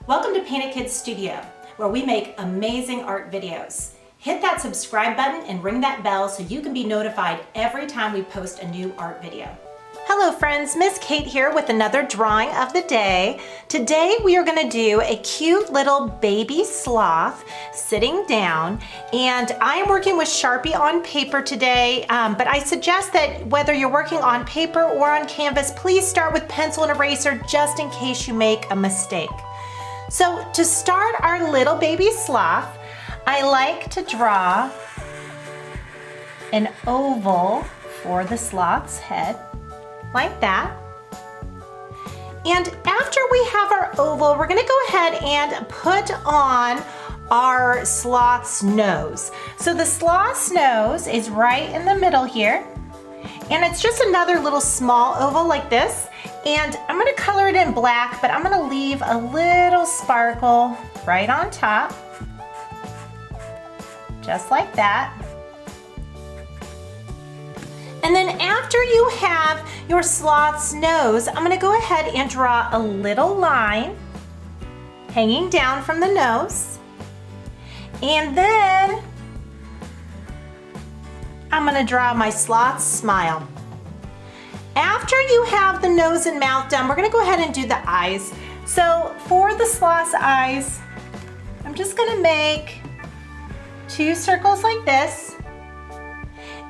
Welcome to Painted Kids Studio, where we make amazing art videos. Hit that subscribe button and ring that bell so you can be notified every time we post a new art video. Hello friends, Miss Kate here with another drawing of the day. Today we are going to do a cute little baby sloth sitting down, and I am working with Sharpie on paper today, but I suggest that whether you're working on paper or on canvas, please start with pencil and eraser just in case you make a mistake. So to start our little baby sloth, I like to draw an oval for the sloth's head, like that. And after we have our oval, we're gonna go ahead and put on our sloth's nose. So the sloth's nose is right in the middle here, and it's just another little small oval like this. And I'm gonna color it in black, but I'm gonna leave a little sparkle right on top, just like that. And then after you have your sloth's nose, I'm gonna go ahead and draw a little line hanging down from the nose. And then I'm gonna draw my sloth's smile. After you have the nose and mouth done, we're gonna go ahead and do the eyes. So for the sloth's eyes, I'm just gonna make 2 circles like this.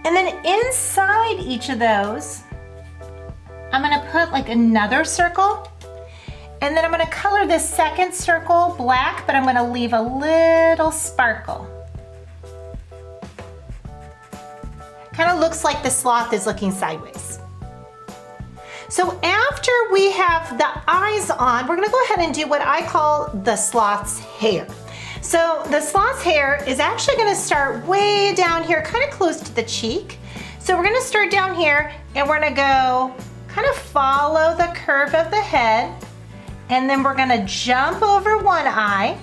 And then inside each of those, I'm gonna put like another circle. And then I'm gonna color this second circle black, but I'm gonna leave a little sparkle. Kind of looks like the sloth is looking sideways. So after we have the eyes on, we're gonna go ahead and do what I call the sloth's hair. So the sloth's hair is actually gonna start way down here, kind of close to the cheek. So we're gonna start down here and we're gonna go kind of follow the curve of the head, and then we're gonna jump over one eye,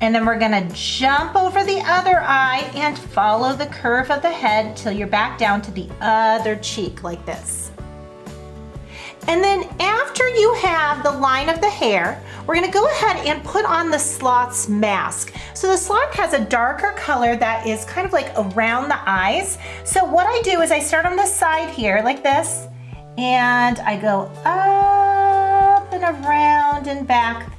and then we're gonna jump over the other eye and follow the curve of the head till you're back down to the other cheek like this. And then after you have the line of the hair, we're gonna go ahead and put on the sloth's mask. So the sloth has a darker color that is kind of like around the eyes. So what I do is I start on the side here like this, and I go up and around and back,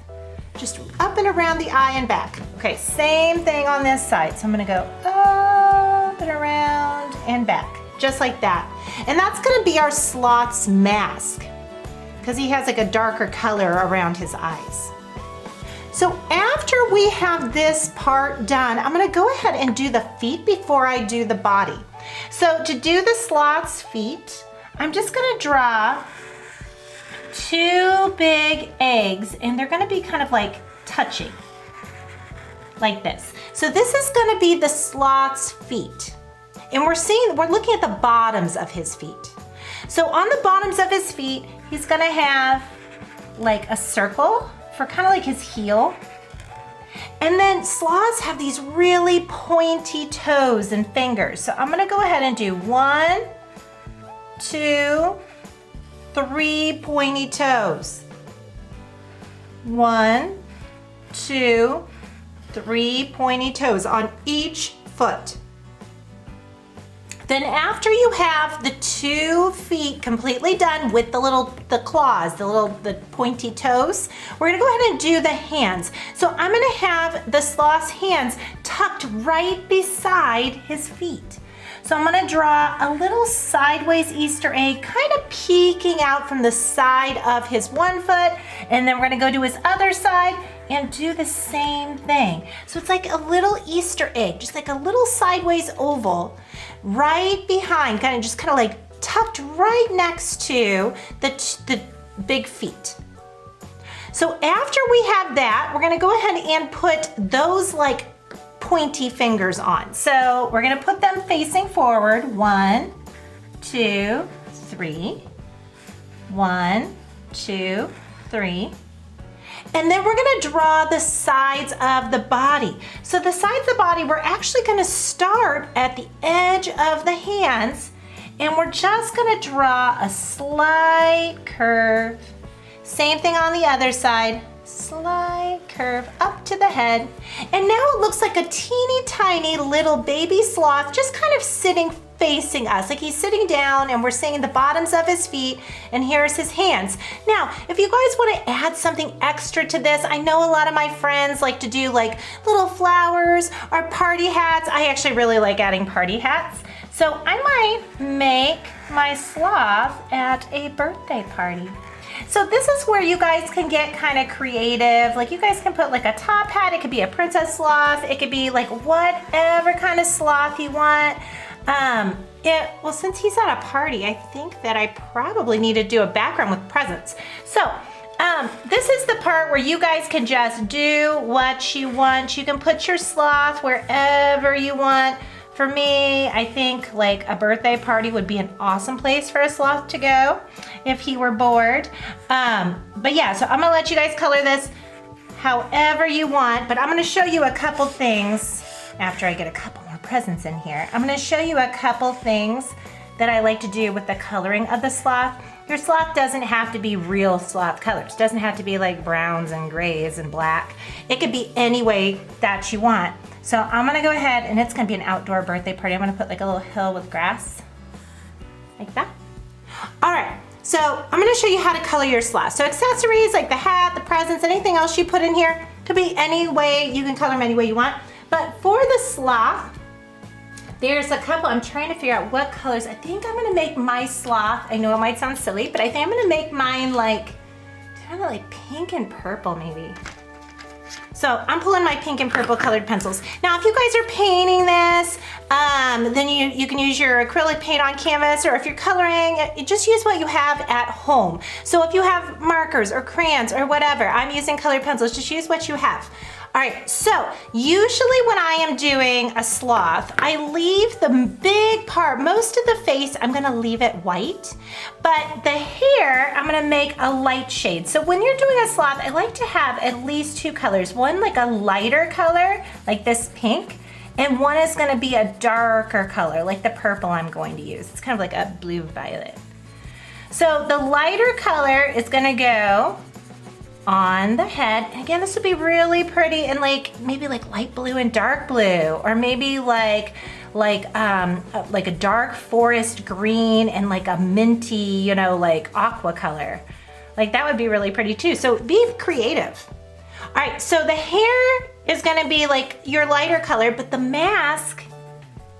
just up and around the eye and back. Okay, same thing on this side. So I'm gonna go up and around and back, just like that. And that's gonna be our sloth's mask, because he has like a darker color around his eyes. So after we have this part done, I'm gonna go ahead and do the feet before I do the body. So to do the sloth's feet, I'm just gonna draw 2 big eggs, and they're gonna be kind of like touching, like this. So this is gonna be the sloth's feet. And we're looking at the bottoms of his feet. So on the bottoms of his feet, he's gonna have like a circle for kind of like his heel. And then sloths have these really pointy toes and fingers. So I'm gonna go ahead and do 1, 2, 3 pointy toes. 1, 2, 3 pointy toes on each foot. Then after you have the 2 feet completely done with the claws, the pointy toes, we're gonna go ahead and do the hands. So I'm gonna have the sloth's hands tucked right beside his feet. So I'm gonna draw a little sideways Easter egg, kind of peeking out from the side of his one foot, and then we're gonna go to his other side and do the same thing. So it's like a little Easter egg, just like a little sideways oval right behind, kind of like tucked right next to the big feet. So after we have that, we're gonna go ahead and put those like pointy fingers on. So we're gonna put them facing forward. 1, 2, 3. 1, 2, 3. And then we're gonna draw the sides of the body. So the sides of the body, we're actually gonna start at the edge of the hands, and we're just gonna draw a slight curve. Same thing on the other side, Slight curve up to the head. And now it looks like a teeny tiny little baby sloth just kind of sitting facing us, like he's sitting down and we're seeing the bottoms of his feet and here's his hands. Now, if you guys want to add something extra to this, I know a lot of my friends like to do like little flowers or party hats. I actually really like adding party hats. So I might make my sloth at a birthday party. So this is where you guys can get kind of creative. Like you guys can put like a top hat. It could be a princess sloth. It could be like whatever kind of sloth you want. Well, since he's at a party, I think that I probably need to do a background with presents. So this is the part where you guys can just do what you want. You can put your sloth wherever you want. For me, I think like a birthday party would be an awesome place for a sloth to go if he were bored. But yeah, so I'm gonna let you guys color this however you want, but I'm gonna show you a couple things after I get a couple more presents in here. I'm gonna show you a couple things that I like to do with the coloring of the sloth. Your sloth doesn't have to be real sloth colors. It doesn't have to be like browns and grays and black. It could be any way that you want. So I'm gonna go ahead, and it's gonna be an outdoor birthday party. I'm gonna put like a little hill with grass, like that. All right, so I'm gonna show you how to color your sloth. So accessories like the hat, the presents, anything else you put in here, could be any way, you can color them any way you want. But for the sloth, there's a couple, I'm trying to figure out what colors. I think I'm gonna make my sloth, I know it might sound silly, but I think I'm gonna make mine like, kind of like pink and purple maybe. So I'm pulling my pink and purple colored pencils. Now, if you guys are painting this, then you can use your acrylic paint on canvas, or if you're coloring, just use what you have at home. So if you have markers or crayons or whatever, I'm using colored pencils, just use what you have. All right, so usually when I am doing a sloth, I leave the big part, most of the face, I'm gonna leave it white, but the hair, I'm gonna make a light shade. So when you're doing a sloth, I like to have at least two colors. One like a lighter color, like this pink, and one is gonna be a darker color, like the purple I'm going to use. It's kind of like a blue violet. So the lighter color is gonna go on the head. And again, this would be really pretty and like maybe like light blue and dark blue, or maybe like a dark forest green and like a minty, you know, like aqua color. Like that would be really pretty too. So be creative. All right, so the hair is gonna be like your lighter color, but the mask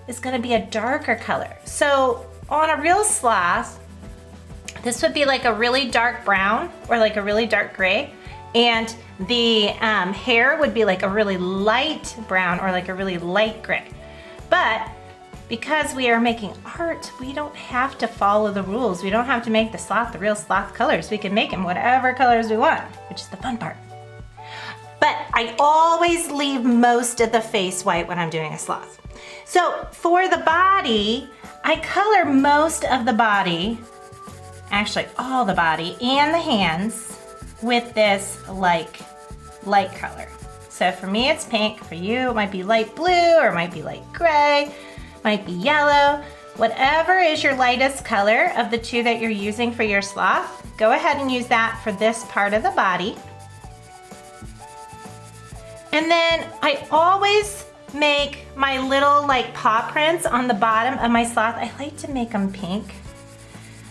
is gonna be a darker color. So on a real sloth, this would be like a really dark brown or like a really dark gray, and the hair would be like a really light brown or like a really light gray. But because we are making art, we don't have to follow the rules. We don't have to make the sloth the real sloth colors. We can make them whatever colors we want, which is the fun part. But I always leave most of the face white when I'm doing a sloth. So for the body, I color most of the body, actually all the body and the hands, with this like light color. So for me it's pink, for you it might be light blue, or it might be light gray, might be yellow. Whatever is your lightest color of the two that you're using for your sloth, go ahead and use that for this part of the body. And then I always make my little like paw prints on the bottom of my sloth. I like to make them pink,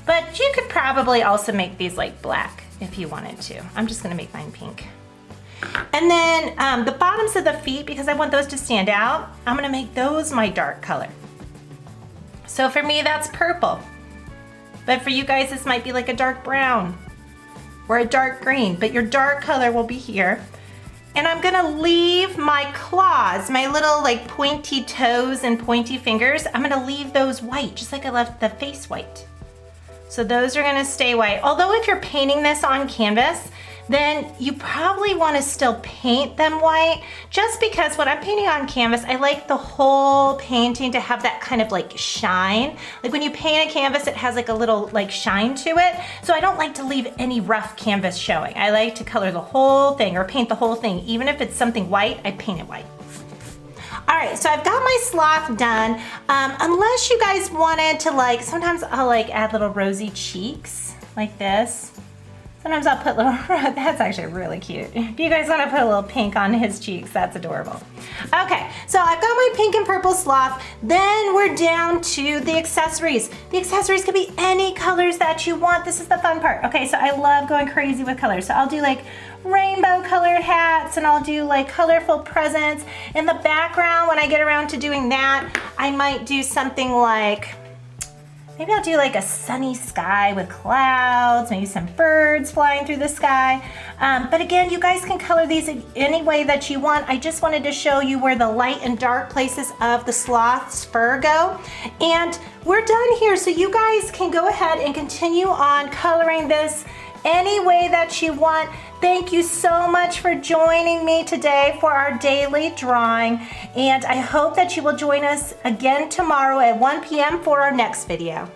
but you could probably also make these like black if you wanted to. I'm just gonna make mine pink. And then the bottoms of the feet, because I want those to stand out, I'm gonna make those my dark color. So for me, that's purple. But for you guys, this might be like a dark brown or a dark green, but your dark color will be here. And I'm gonna leave my claws, my little like pointy toes and pointy fingers, I'm gonna leave those white, just like I left the face white. So those are gonna stay white. Although if you're painting this on canvas, then you probably wanna still paint them white, just because when I'm painting on canvas, I like the whole painting to have that kind of like shine. Like when you paint a canvas, it has like a little like shine to it. So I don't like to leave any rough canvas showing. I like to color the whole thing or paint the whole thing. Even if it's something white, I paint it white. All right, so I've got my sloth done. Unless you guys wanted to like, sometimes I'll like add little rosy cheeks like this. Sometimes I'll put little, that's actually really cute. If you guys want to put a little pink on his cheeks, that's adorable. Okay, so I've got my pink and purple sloth. Then we're down to the accessories. The accessories could be any colors that you want. This is the fun part. Okay, so I love going crazy with colors. So I'll do like rainbow colored hats, and I'll do like colorful presents. In the background, when I get around to doing that, I might do something like, maybe I'll do like a sunny sky with clouds, maybe some birds flying through the sky. But again, you guys can color these any way that you want. I just wanted to show you where the light and dark places of the sloth's fur go. And we're done here, so you guys can go ahead and continue on coloring this any way that you want. Thank you so much for joining me today for our daily drawing, and I hope that you will join us again tomorrow at 1 p.m. for our next video.